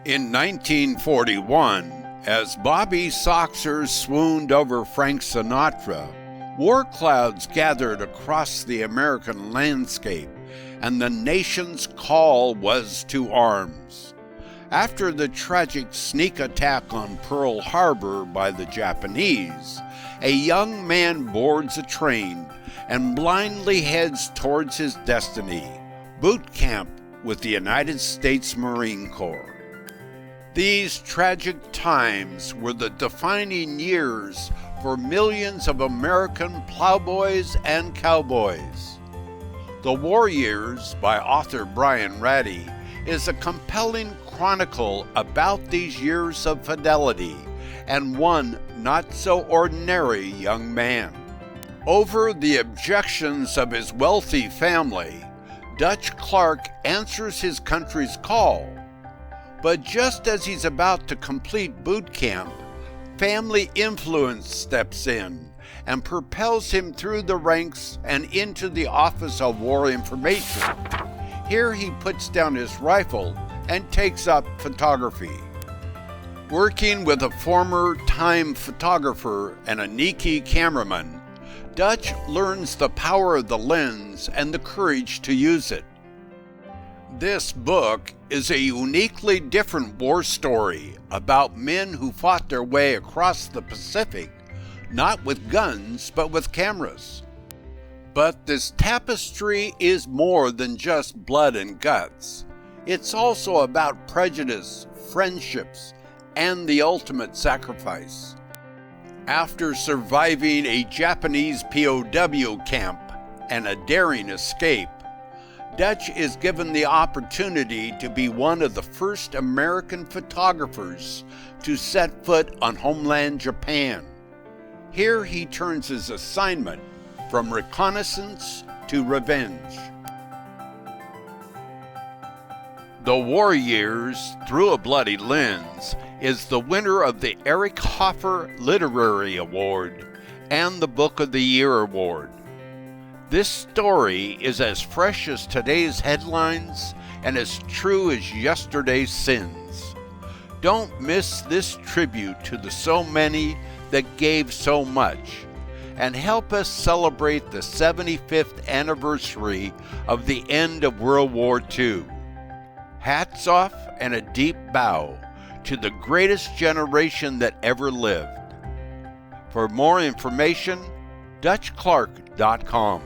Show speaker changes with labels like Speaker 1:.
Speaker 1: In 1941, as Bobby Soxer swooned over Frank Sinatra, war clouds gathered across the American landscape, and the nation's call was to arms. After the tragic sneak attack on Pearl Harbor by the Japanese, a young man boards a train and blindly heads towards his destiny, boot camp with the United States Marine Corps. These tragic times were the defining years for millions of American plowboys and cowboys. The War Years by author Brian Ratty is a compelling chronicle about these years of fidelity and one not-so-ordinary young man. Over the objections of his wealthy family, Dutch Clark answers his country's call. But just as he's about to complete boot camp, family influence steps in and propels him through the ranks and into the Office of War Information. Here he puts down his rifle and takes up photography. Working with a former Time photographer and a Nikki cameraman, Dutch learns the power of the lens and the courage to use it. This book is a uniquely different war story about men who fought their way across the Pacific, not with guns, but with cameras. But this tapestry is more than just blood and guts. It's also about prejudice, friendships, and the ultimate sacrifice. After surviving a Japanese POW camp and a daring escape, Dutch is given the opportunity to be one of the first American photographers to set foot on homeland Japan. Here he turns his assignment from reconnaissance to revenge. The War Years Through a Bloody Lens is the winner of the Eric Hoffer Literary Award and the Book of the Year Award. This story is as fresh as today's headlines and as true as yesterday's sins. Don't miss this tribute to the so many that gave so much, and help us celebrate the 75th anniversary of the end of World War II. Hats off and a deep bow to the greatest generation that ever lived. For more information, DutchClark.com.